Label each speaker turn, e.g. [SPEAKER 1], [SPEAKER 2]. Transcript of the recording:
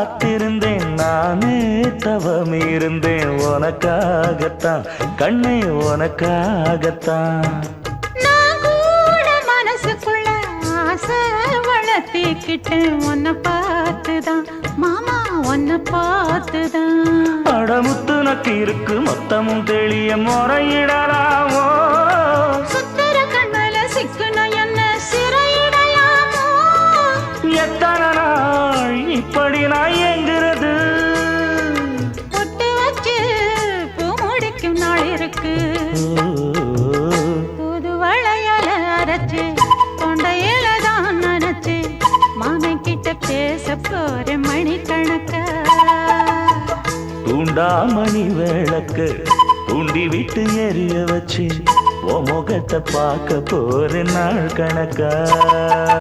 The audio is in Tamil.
[SPEAKER 1] காத்திருந்தேன் நானே தவம் இருந்தேன் உனக்காகத்தான் கண்ணே உனக்காகத்தான்
[SPEAKER 2] நான் கூட மனசுக்குள்ள ஆசை வளர்த்திக்கிட்டேன் உன்னை பார்த்துதான் மாமா உன்னை பார்த்துதான்
[SPEAKER 1] அடமுத்து நக்கு இருக்கு மொத்தமும் தெளிய முறையிடலாமோ
[SPEAKER 2] சுத்தர கண்மல சிக்குன என்ன சிறையிடலாமோ
[SPEAKER 1] எத்தனை நாள் இப்படி நான் எங்கிறது
[SPEAKER 2] பொட்டு வச்சு பூ முடிக்கும் நாள் இருக்கு புது வளையல அரைச்சு தொண்டையில தான் நினைச்சு மாமன் கிட்ட பேச போற மணிக்கணக்கா
[SPEAKER 1] தூண்டாமணி விளக்கு தூண்டி விட்டு எரிய வச்சு உன் முகத்தை பார்க்க போற நாள் கணக்கா